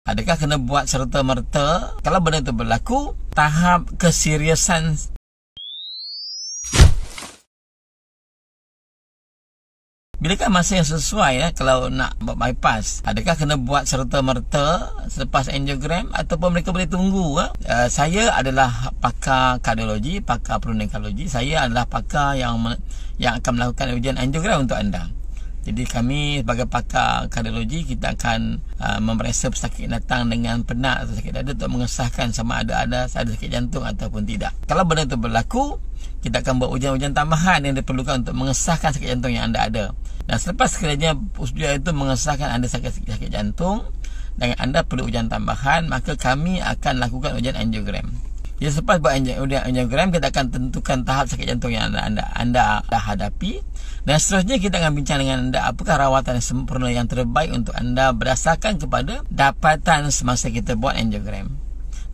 Adakah kena buat serta-merta? Kalau benda itu berlaku, tahap keseriusan bilakah masa yang sesuai kalau nak buat bypass? Adakah kena buat serta-merta selepas angiogram ataupun mereka boleh tunggu? Saya adalah pakar kardiologi, pakar pneumologi. Saya adalah pakar yang akan melakukan ujian angiogram untuk anda. Jadi kami sebagai pakar kardiologi, kita akan memeriksa pesakit datang dengan penat atau sakit dada untuk mengesahkan sama ada sakit jantung ataupun tidak. Kalau benda itu berlaku, kita akan buat ujian-ujian tambahan yang diperlukan untuk mengesahkan sakit jantung yang anda ada. Dan selepas sekiranya ujian itu mengesahkan anda sakit jantung dan anda perlu ujian tambahan, maka kami akan lakukan ujian angiogram. Jadi selepas buat ujian angiogram, kita akan tentukan tahap sakit jantung yang anda hadapi. Dan seterusnya kita akan bincang dengan anda apakah rawatan yang sempurna yang terbaik untuk anda berdasarkan kepada dapatan semasa kita buat angiogram.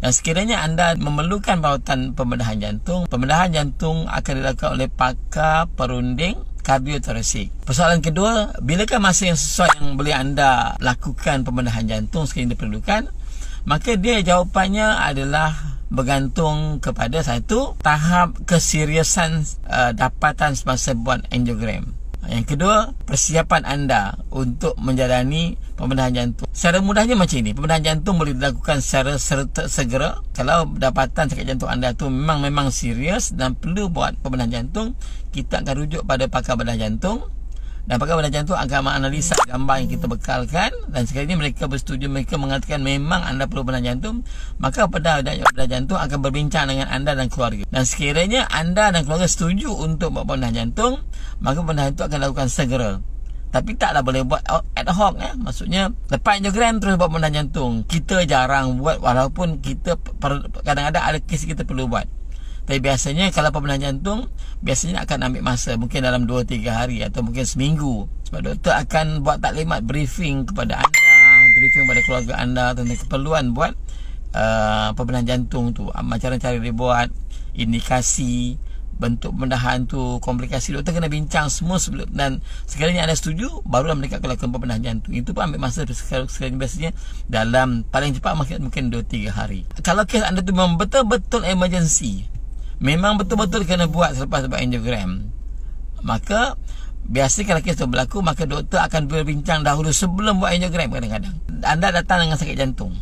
Dan sekiranya anda memerlukan perawatan pembedahan jantung akan dilakukan oleh pakar perunding kardiotorasik. Persoalan kedua, bilakah masa yang sesuai yang boleh anda lakukan pembedahan jantung sekiranya diperlukan? Maka dia jawapannya adalah bergantung kepada satu, tahap keseriusan dapatan semasa buat angiogram. Yang kedua, persiapan anda untuk menjalani pembedahan jantung. Secara mudahnya macam ini, pembedahan jantung boleh dilakukan secara segera. Kalau dapatan sakit jantung anda tu memang serius dan perlu buat pembedahan jantung, kita akan rujuk pada pakar bedah jantung. Dan pakar bedah jantung akan menganalisa gambar yang kita bekalkan. Dan sekiranya mereka bersetuju, mereka mengatakan memang anda perlu bedah jantung, maka bedah jantung akan berbincang dengan anda dan keluarga. Dan sekiranya anda dan keluarga setuju untuk buat bedah jantung, maka bedah jantung akan dilakukan segera. Tapi taklah boleh buat ad hoc. Maksudnya lepas angiogram terus buat bedah jantung. Kita jarang buat, walaupun kita kadang-kadang ada kes kita perlu buat. Tapi biasanya kalau pembedahan jantung biasanya akan ambil masa, mungkin dalam 2-3 hari atau mungkin seminggu. Sebab doktor akan buat taklimat briefing kepada anda, briefing kepada keluarga anda tentang keperluan buat pembedahan jantung tu, macam cara dia buat, indikasi, bentuk pembedahan tu, komplikasi. Doktor kena bincang semua sebelum, dan sekiranya anda setuju, barulah mereka akan lakukan pembedahan jantung. Itu pun ambil masa sekiranya biasanya dalam paling cepat mungkin 2-3 hari. Kalau kes anda tu memang betul-betul emergency, memang betul-betul kena buat selepas buat angiogram, maka biasanya kalau kes itu berlaku, maka doktor akan berbincang dahulu sebelum buat angiogram. Kadang-kadang anda datang dengan sakit jantung,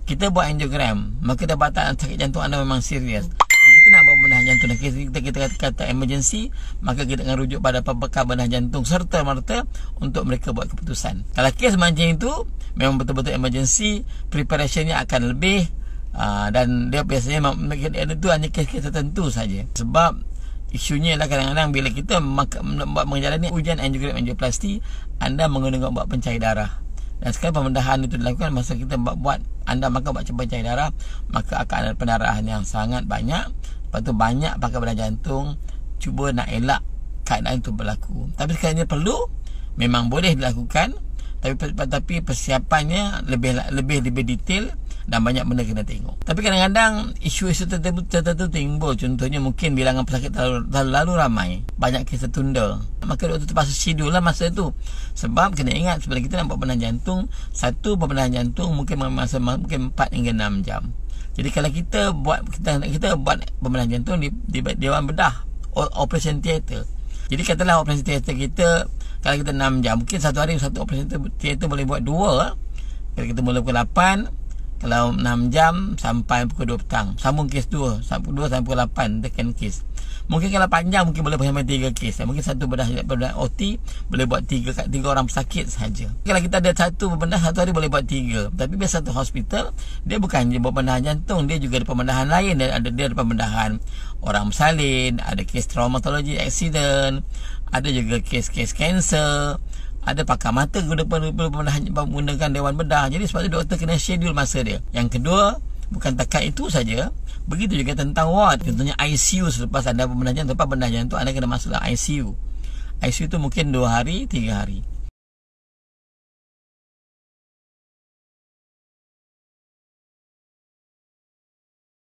kita buat angiogram, maka dapatan sakit jantung anda memang serius, kita nak buat pembedahan jantung, dan kita kata emergency, maka kita akan rujuk pada pakar bedah jantung serta-merta untuk mereka buat keputusan. Kalau kes macam itu memang betul-betul emergency, preparationnya akan lebih. Dan dia biasanya itu hanya kes-kes tertentu saja. Sebab isunya adalah kadang-kadang bila kita menjalani ujian angiogram angioplasti, anda menggunakan ubat pencair darah. Dan sekarang pembedahan itu dilakukan masa kita buat anda makan ubat pencair darah, maka akan ada pendarahan yang sangat banyak. Lepas tu banyak pakar bedah jantung cuba nak elak keadaan itu berlaku. Tapi sekiranya perlu, memang boleh dilakukan, tapi persiapannya lebih detail dan banyak benda kena tengok. Tapi kadang-kadang isu-isu tertentu timbul. Contohnya mungkin bilangan pesakit terlalu ramai, banyak kes tertunda, maka doktor terpaksa schedule lah masa tu. Sebab kena ingat, sebelum kita nak buat pembedahan jantung, satu pembedahan jantung mungkin masa mungkin 4 hingga 6 jam. Jadi kalau kita buat pembedahan jantung di dewan bedah, operation theater. Jadi katalah operation theater kita, kalau kita 6 jam, mungkin satu hari satu operation theater boleh buat 2. Kalau kita mula pukul 8, kalau 6 jam sampai pukul 2 petang, sambung kes 2 sampai pukul 8, tekan kes. Mungkin kalau panjang mungkin boleh sampai 3 kes. Mungkin satu bedah OT boleh buat 3 orang pesakit sahaja. Kalau kita ada satu bedah, satu hari boleh buat 3. Tapi biasa satu hospital, dia bukan je buat pembedahan jantung, dia juga ada pembedahan lain. Dia ada pembedahan orang bersalin, ada kes traumatologi accident, ada juga kes-kes kanser, ada pakar mata menggunakan dewan bedah. Jadi sebab itu doktor kena schedule masa dia. Yang kedua, bukan takat itu saja, begitu juga tentang ward. Contohnya ICU, selepas anda pembedahan jantung, anda kena masuk dalam ICU. ICU tu mungkin 2 hari, 3 hari.